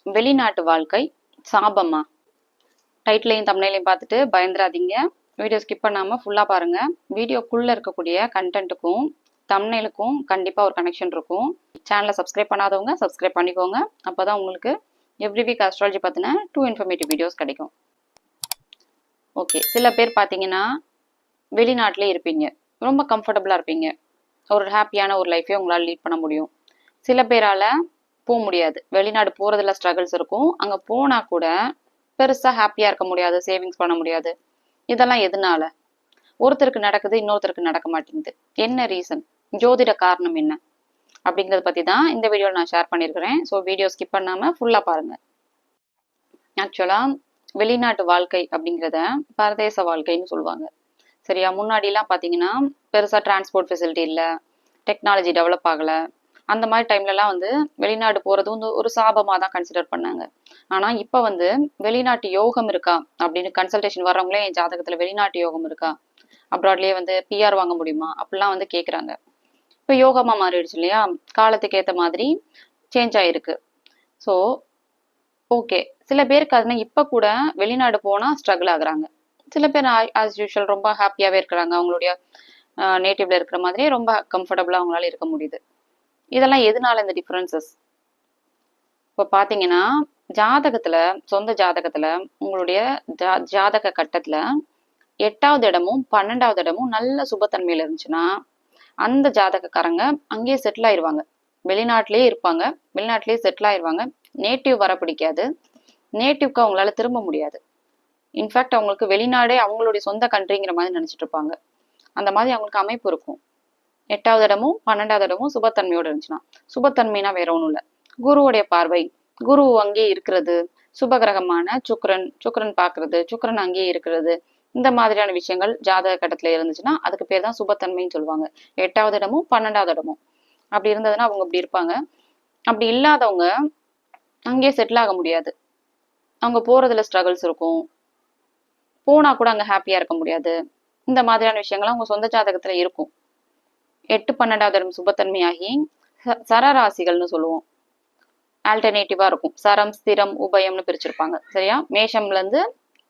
வெளிநாட்டு வாழ்க்கை சாபமா? டைட்டிலையும் தம்ப்நெயிலையும் பார்த்துட்டு பயந்துராதீங்க. வீடியோ ஸ்கிப் பண்ணாமல் ஃபுல்லாக பாருங்கள். வீடியோக்குள்ளே இருக்கக்கூடிய கண்டென்ட்டுக்கும் தம்ப்நெயிலுக்கும் கண்டிப்பாக ஒரு கனெக்ஷன் இருக்கும். சேனலை சப்ஸ்கிரைப் பண்ணாதவங்க சப்ஸ்கிரைப் பண்ணிக்கோங்க. அப்போ தான் உங்களுக்கு எவ்ரி வீக் அஸ்ட்ராலஜி பற்றின 2 இன்ஃபர்மேட்டிவ் வீடியோஸ் கிடைக்கும். ஓகே, சில பேர் பார்த்தீங்கன்னா வெளிநாட்டிலே இருப்பீங்க, ரொம்ப கம்ஃபர்டபுளாக இருப்பீங்க, ஒரு ஹாப்பியான ஒரு லைஃபே உங்களால் லீட் பண்ண முடியும். சில பேரால் போக முடியாது, வெளிநாடு போகிறதுல ஸ்ட்ரகிள்ஸ் இருக்கும். அங்கே போனால் கூட பெருசாக ஹாப்பியாக இருக்க முடியாது, சேவிங்ஸ் பண்ண முடியாது. இதெல்லாம் எதனால? ஒருத்தருக்கு நடக்குது, இன்னொருத்தருக்கு நடக்க மாட்டேங்குது. என்ன ரீசன்? ஜோதிட காரணம் என்ன அப்படிங்கிறத பற்றி தான் இந்த வீடியோவில் நான் ஷேர் பண்ணியிருக்கிறேன். ஸோ வீடியோ ஸ்கிப் பண்ணாமல் ஃபுல்லாக பாருங்கள். ஆக்சுவலாக வெளிநாட்டு வாழ்க்கை அப்படிங்கிறத பரதேச வாழ்க்கைன்னு சொல்லுவாங்க. சரியா? முன்னாடிலாம் பார்த்தீங்கன்னா பெருசாக டிரான்ஸ்போர்ட் ஃபெசிலிட்டி இல்லை, டெக்னாலஜி டெவலப் ஆகலை. அந்த மாதிரி டைம்லலாம் வந்து வெளிநாடு போகிறது வந்து ஒரு சாபமாக தான் கன்சிடர் பண்ணாங்க. ஆனால் இப்போ வந்து வெளிநாட்டு யோகம் இருக்கா அப்படின்னு கன்சல்டேஷன் வர்றவங்களே என் ஜாதகத்தில் வெளிநாட்டு யோகம் இருக்கா, அப்ராட்லேயே வந்து பிஆர் வாங்க முடியுமா அப்படிலாம் வந்து கேட்குறாங்க. இப்போ யோகமாக மாறிடுச்சு இல்லையா? காலத்துக்கு ஏற்ற மாதிரி சேஞ்ச் ஆகிருக்கு. ஸோ ஓகே, சில பேருக்கு அதுனா இப்போ கூட வெளிநாடு போனால் ஸ்ட்ரகிள் ஆகுறாங்க. சில பேர் ஆஸ் யூஷுவல் ரொம்ப ஹாப்பியாகவே இருக்கிறாங்க, அவங்களுடைய நேட்டிவ்ல இருக்கிற மாதிரியே ரொம்ப கம்ஃபர்டபுளாக அவங்களால இருக்க முடியுது. இதெல்லாம் எதனால இந்த டிஃப்ரென்சஸ்? இப்போ பார்த்தீங்கன்னா ஜாதகத்தில், சொந்த ஜாதகத்தில் உங்களுடைய ஜாதக கட்டத்தில் 8வது இடமும் 12வது இடமும் நல்ல சுபத்தன்மையில் இருந்துச்சுன்னா அந்த ஜாதகக்காரங்க அங்கேயே செட்டில் ஆயிடுவாங்க. வெளிநாட்டிலேயே இருப்பாங்க, வெளிநாட்டிலேயே செட்டில் ஆயிடுவாங்க. நேட்டிவ் வர பிடிக்காது, நேட்டிவ்க்கு அவங்களால திரும்ப முடியாது. இன்ஃபேக்ட் அவங்களுக்கு வெளிநாடே அவங்களுடைய சொந்த கண்ட்ரிங்கிற மாதிரி நினச்சிட்டு இருப்பாங்க. அந்த மாதிரி அவங்களுக்கு அமைப்பு இருக்கும். 8வது இடமும் 12வது இடமும் சுபத்தன்மையோடு இருந்துச்சுன்னா, சுபத்தன்மைனா வேற ஒன்றும் இல்லை, குருவுடைய பார்வை, குரு அங்கேயே இருக்கிறது, சுபகிரகமான சுக்கரன் பார்க்கறது, சுக்கரன் அங்கேயே இருக்கிறது, இந்த மாதிரியான விஷயங்கள் ஜாதக கட்டத்துல இருந்துச்சுன்னா அதுக்கு பேர் தான் சுபத்தன்மைன்னு சொல்லுவாங்க. 8வது இடமும் 12வது இடமும் அப்படி இருந்ததுன்னா அவங்க அப்படி இருப்பாங்க. அப்படி இல்லாதவங்க அங்கேயே செட்டில் ஆக முடியாது. அவங்க போறதுல ஸ்ட்ரகிள்ஸ் இருக்கும், போனா கூட அங்க ஹாப்பியா இருக்க முடியாது. இந்த மாதிரியான விஷயங்கள்லாம் அவங்க சொந்த ஜாதகத்துல இருக்கும். 8 12வது இடம் சுபத்தன்மையாகி சரராசிகள்னு சொல்லுவோம், ஆல்டர்னேட்டிவா இருக்கும். சரம், ஸ்திரம், உபயம்னு பிரிச்சிருப்பாங்க. சரியா? மேஷம்ல இருந்து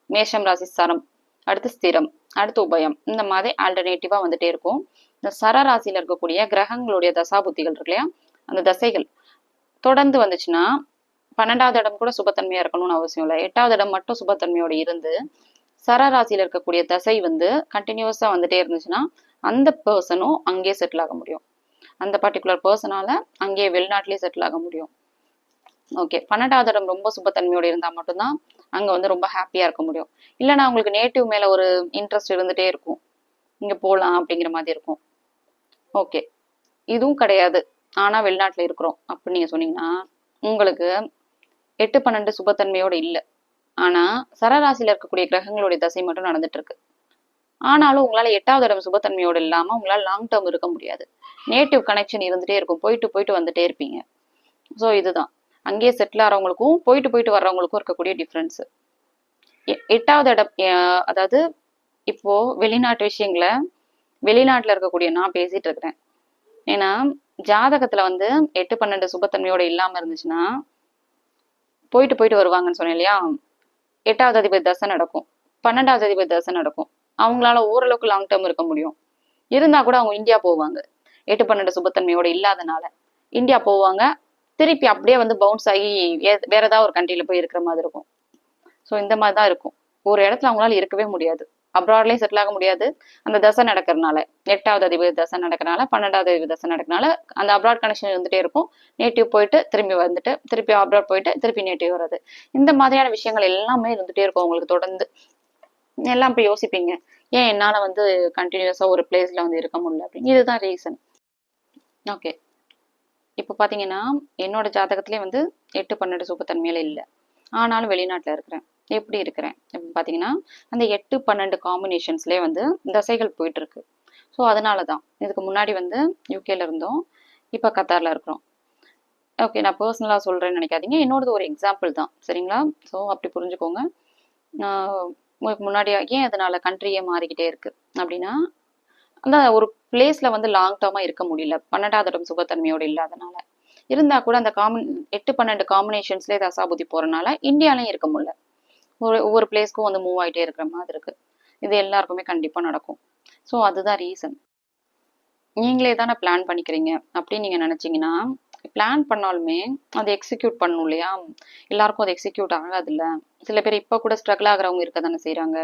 மேஷம் ராசி சரம், அடுத்து ஸ்திரம், அடுத்து உபயம், இந்த மாதிரி ஆல்டர்னேட்டிவா வந்துட்டே இருக்கும். இந்த சரராசியில இருக்கக்கூடிய கிரகங்களுடைய தசாபுத்திகள் இருக்கு இல்லையா, அந்த தசைகள் தொடர்ந்து வந்துச்சுன்னா 12வது இடம் கூட சுபத்தன்மையா இருக்கணும்னு அவசியம் இல்லை. 8வது இடம் மட்டும் சுபத்தன்மையோட இருந்து சரராசியில இருக்கக்கூடிய தசை வந்து கண்டினியூஸா வந்துட்டே இருந்துச்சுன்னா அந்த பர்சனும் அங்கேயே செட்டில் ஆக முடியும். அந்த பர்டிகுலர் பர்சனால அங்கேயே வெளிநாட்டிலேயே செட்டில் ஆக முடியும். ஓகே, 12வது இடம் ரொம்ப சுபத்தன்மையோட இருந்தா மட்டும்தான் அங்க வந்து ரொம்ப ஹாப்பியா இருக்க முடியும். இல்லைன்னா உங்களுக்கு நேட்டிவ் மேல ஒரு இன்ட்ரெஸ்ட் இருந்துட்டே இருக்கும், இங்க போகலாம் அப்படிங்கிற மாதிரி இருக்கும். ஓகே, இதுவும் கிடையாது ஆனா வெளிநாட்டுல இருக்கிறோம் அப்படின்னு நீங்க சொன்னீங்கன்னா உங்களுக்கு 8 12 சுபத்தன்மையோட இல்லை, ஆனா சரராசியில இருக்கக்கூடிய கிரகங்களுடைய தசை மட்டும் நடந்துட்டு இருக்கு. ஆனாலும் உங்களால 8வது இடம் சுபத்தன்மையோடு இல்லாம உங்களால லாங் டேர்ம் இருக்க முடியாது. நேட்டிவ் கனெக்ஷன் இருந்துட்டே இருக்கும், போயிட்டு போயிட்டு வந்துட்டே இருப்பீங்க. ஸோ இதுதான் அங்கேயே செட்டில் ஆகிறவங்களுக்கும் போயிட்டு போயிட்டு வர்றவங்களுக்கும் இருக்கக்கூடிய டிஃப்ரென்ஸ். 8வது இடம் அதாவது இப்போ வெளிநாட்டு விஷயங்களை வெளிநாட்டுல இருக்கக்கூடிய நான் பேசிட்டு இருக்கிறேன். ஏன்னா ஜாதகத்துல வந்து 8 12 சுபத்தன்மையோட இல்லாம இருந்துச்சுன்னா போயிட்டு போயிட்டு வருவாங்கன்னு சொன்னேன் இல்லையா, 8வது அதிபதி தசை நடக்கும், 12வது அதிபதி தசை நடக்கும், அவங்களால ஓரளவுக்கு லாங் டேர்ம் இருக்க முடியும். இருந்தா கூட அவங்க இந்தியா போவாங்க. 8 12 சுபத்தன்மையோட இல்லாதனால இந்தியா போவாங்க, திருப்பி அப்படியே வந்து பவுன்ஸ் ஆகி வேற ஏதாவது ஒரு கண்ட்ரில போய் இருக்கிற மாதிரி இருக்கும். ஸோ இந்த மாதிரி தான் இருக்கும். ஒரு இடத்துல அவங்களால இருக்கவே முடியாது, அப்ராட்லயும் செட்டில் ஆக முடியாது. அந்த தசை நடக்கிறதுனால 8வது அதிபதி தசை நடக்கிறனால 12வது அதிபதி தசை நடக்கிறனால அந்த அப்ராட் கனெக்ஷன் இருந்துட்டே இருக்கும். நேட்டிவ் போயிட்டு திரும்பி வந்துட்டு திருப்பி அப்ராட் போயிட்டு திருப்பி நேட்டிவ் வர்றது, இந்த மாதிரியான விஷயங்கள் எல்லாமே இருந்துட்டே இருக்கும் உங்களுக்கு தொடர்ந்து. எல்லாம் இப்ப யோசிப்பீங்க, ஏன் என்னால வந்து கண்டினியூஸா ஒரு பிளேஸ்ல வந்து இருக்க முடியல அப்படின்னு. இதுதான் ரீசன். ஓகே, இப்போ பார்த்தீங்கன்னா என்னோட ஜாதகத்திலே வந்து 8 12 சுபத்தன்மையில இல்லை, ஆனாலும் வெளிநாட்டில் இருக்கிறேன். எப்படி இருக்கிறேன் அப்படின்னு பார்த்தீங்கன்னா அந்த 8 12 காம்பினேஷன்ஸ்லேயே வந்து தசைகள் போயிட்டு இருக்கு. ஸோ அதனால தான் இதுக்கு முன்னாடி வந்து யூகேல இருந்தோம், இப்போ கத்தாரில் இருக்கிறோம். ஓகே, நான் பர்சனலாக சொல்கிறேன்னு நினைக்காதீங்க, என்னோடது ஒரு எக்ஸாம்பிள் தான். சரிங்களா? ஸோ அப்படி புரிஞ்சுக்கோங்க. உங்களுக்கு முன்னாடி ஏன் அதனால கண்ட்ரியே மாறிக்கிட்டே இருக்கு அப்படின்னா அந்த ஒரு பிளேஸ்ல வந்து லாங் டேர்மா இருக்க முடியல, 12வது இடம் சுபத்தன்மையோடு இல்லாதனால. இருந்தா கூட அந்த 8-12 காம்பினேஷன்ஸ்ல தசாபுத்தி போறனால இந்தியாலையும் இருக்க முடியல. ஒவ்வொரு பிளேஸ்க்கும் வந்து மூவ் ஆயிட்டே இருக்கிற மாதிரி இருக்கு. இது எல்லாருக்குமே கண்டிப்பா நடக்கும். ஸோ அதுதான் ரீசன். நீங்களே தானே பிளான் பண்ணிக்கிறீங்க அப்படின்னு நீங்க நினைச்சீங்கன்னா, பிளான் பண்ணாலுமே அதை எக்ஸிக்யூட் பண்ணணும் இல்லையா? எல்லாருக்கும் அது எக்ஸிக்யூட் ஆகாதுல்ல. சில பேர் இப்ப கூட ஸ்ட்ரகிள் ஆகுறவங்க இருக்க தானே செய்யறாங்க.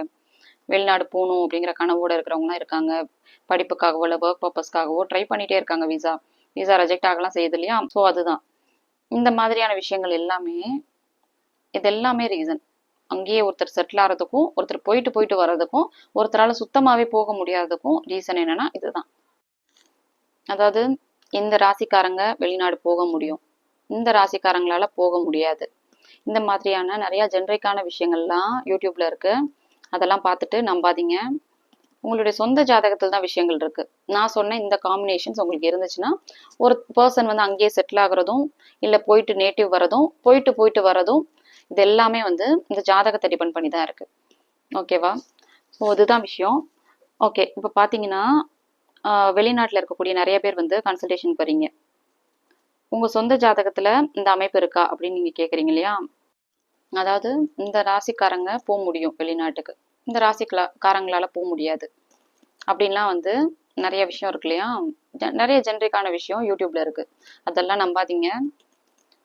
வெளிநாடு போகணும் அப்படிங்கிற கனவோட இருக்கிறவங்களாம் இருக்காங்க. படிப்புக்காகவோ இல்லை ஒர்க் பர்பஸ்க்காகவோ ட்ரை பண்ணிட்டே இருக்காங்க. விசா ரிஜெக்ட் ஆகலாம் செய்யுது இல்லையா? ஸோ அதுதான் இந்த மாதிரியான விஷயங்கள் எல்லாமே, இது எல்லாமே ரீசன். அங்கேயே ஒருத்தர் செட்டில் ஆகிறதுக்கும், ஒருத்தர் போயிட்டு போயிட்டு வர்றதுக்கும், ஒருத்தரால சுத்தமாவே போக முடியாததுக்கும் ரீசன் என்னன்னா இதுதான். அதாவது இந்த ராசிக்காரங்க வெளிநாடு போக முடியும், இந்த ராசிக்காரங்களால போக முடியாது. இந்த மாதிரியான நிறைய ஜென்ரிக்கான விஷயங்கள்லாம் யூடியூப்ல இருக்கு. அதெல்லாம் பார்த்துட்டு நம்பாதீங்க. உங்களுடைய சொந்த ஜாதகத்தில் தான் விஷயங்கள் இருக்கு. நான் சொன்ன இந்த காம்பினேஷன்ஸ் உங்களுக்கு இருந்துச்சுன்னா, ஒரு பர்சன் வந்து அங்கேயே செட்டில் ஆகுறதும், இல்லை போயிட்டு நேட்டிவ் வரதும், போயிட்டு போயிட்டு வரதும், இது எல்லாமே வந்து இந்த ஜாதகத்தை டிபெண்ட் பண்ணி தான் இருக்கு. ஓகேவா? ஸோ இதுதான் விஷயம். ஓகே, இப்போ பார்த்தீங்கன்னா வெளிநாட்டில் இருக்கக்கூடிய நிறைய பேர் வந்து கன்சல்டேஷனுக்கு வரீங்க. உங்க சொந்த ஜாதகத்துல இந்த அமைப்பு இருக்கா அப்படின்னு நீங்க கேட்குறீங்க இல்லையா? அதாவது இந்த ராசிக்காரங்க போக முடியும் வெளிநாட்டுக்கு, இந்த ராசிக்காரங்களால போக முடியாது அப்படின்லாம் வந்து நிறைய விஷயம் இருக்கு இல்லையா? நிறைய ஜென்ரிக்கான விஷயம் யூடியூப்ல இருக்கு. அதெல்லாம் நம்பாதீங்க.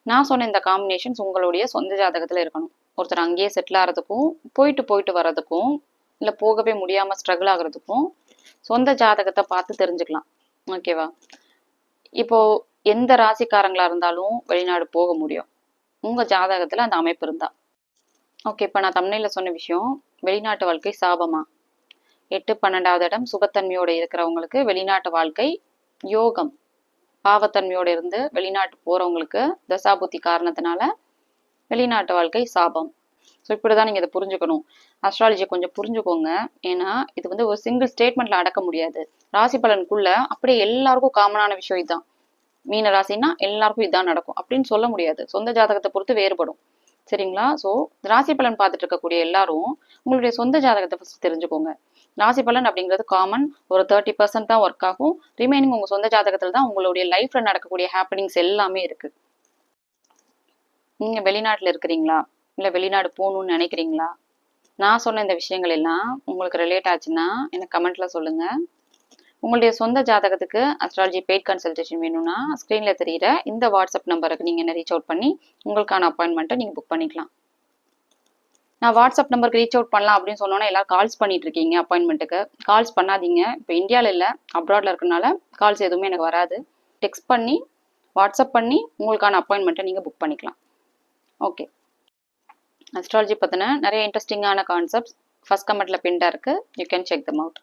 நான் சொன்ன இந்த காம்பினேஷன்ஸ் உங்களுடைய சொந்த ஜாதகத்துல இருக்கணும். ஒருத்தர் அங்கேயே செட்டில் ஆகிறதுக்கும், போயிட்டு போயிட்டு வர்றதுக்கும், இல்லை போகவே முடியாம ஸ்ட்ரகிள் ஆகுறதுக்கும் சொந்த ஜாதகத்தை பார்த்து தெரிஞ்சுக்கலாம். ஓகேவா? இப்போ எந்த ராசிக்காரங்களா இருந்தாலும் வெளிநாடு போக முடியும் உங்க ஜாதகத்துல அந்த அமைப்பு இருந்தா. ஓகே, இப்ப நான் தம்ப்நெயில்ல சொன்ன விஷயம், வெளிநாட்டு வாழ்க்கை சாபமா? 8-12வது இடம் சுபத்தன்மையோட இருக்கிறவங்களுக்கு வெளிநாட்டு வாழ்க்கை யோகம். பாவத்தன்மையோட இருந்து வெளிநாட்டு போறவங்களுக்கு தசாபுத்தி காரணத்தினால வெளிநாட்டு வாழ்க்கை சாபம். ஸோ இப்படிதான் நீங்க இதை புரிஞ்சுக்கணும். அஸ்ட்ராலஜியை கொஞ்சம் புரிஞ்சுக்கோங்க. ஏன்னா இது வந்து ஒரு சிங்கிள் ஸ்டேட்மெண்ட்ல அடக்க முடியாது. ராசி பலனுக்குள்ள அப்படியே எல்லாருக்கும் காமனான விஷயம் இதுதான். மீன ராசின்னா எல்லாருக்கும் இதான் நடக்கும் அப்படின்னு சொல்ல முடியாது. சொந்த ஜாதகத்தை பொறுத்து வேறுபடும். சரிங்களா? ஸோ ராசி பலன் பார்த்துட்டு இருக்கக்கூடிய எல்லாரும் உங்களுடைய சொந்த ஜாதகத்தை ஃபர்ஸ்ட் தெரிஞ்சுக்கோங்க. ராசி பலன் அப்படிங்கிறது காமன், ஒரு 30% தான் ஒர்க் ஆகும். ரிமைனிங் உங்க சொந்த ஜாதகத்துல தான் உங்களுடைய லைஃப்ல நடக்கக்கூடிய ஹாப்பனிங்ஸ் எல்லாமே இருக்கு. நீங்க வெளிநாட்டுல இருக்கிறீங்களா, இல்ல வெளிநாடு போகணும்னு நினைக்கிறீங்களா? நான் சொன்ன இந்த விஷயங்கள் எல்லாம் உங்களுக்கு ரிலேட் ஆச்சுன்னா எனக்கு கமெண்ட்ல சொல்லுங்க. உங்களுடைய சொந்த ஜாதகத்துக்கு அஸ்ட்ராலஜி பெய்ட் கன்சல்டேஷன் வேணும்னா ஸ்க்ரீன்ல தெரியிற இந்த வாட்ஸ்அப் நம்பருக்கு நீங்க என்ன ரீச் அவுட் பண்ணி உங்களுக்கான அப்பாயின்மெண்ட்டை நீங்க புக் பண்ணிக்கலாம். நான் வாட்ஸ்அப் நம்பருக்கு ரீச் அவுட் பண்ணலாம் அப்படின்னு சொன்னோன்னா எல்லாரும் கால்ஸ் பண்ணிட்டு இருக்கீங்க அப்பாயின்மெண்ட்டுக்கு. கால்ஸ் பண்ணாதீங்க. இப்போ இந்தியாவில் இல்லை, அப்ராட்ல இருக்கனால கால்ஸ் எதுவுமே எனக்கு வராது. டெக்ஸ்ட் பண்ணி, வாட்ஸ்அப் பண்ணி உங்களுக்கான அப்பாயின்மெண்ட்டை நீங்கள் புக் பண்ணிக்கலாம். ஓகே, அஸ்ட்ராலஜி பற்றின நிறைய இன்ட்ரெஸ்டிங்கான கான்செப்ட்ஸ் ஃபர்ஸ்ட் கமெண்ட்ல பின்டாக இருக்குது. You can check them out.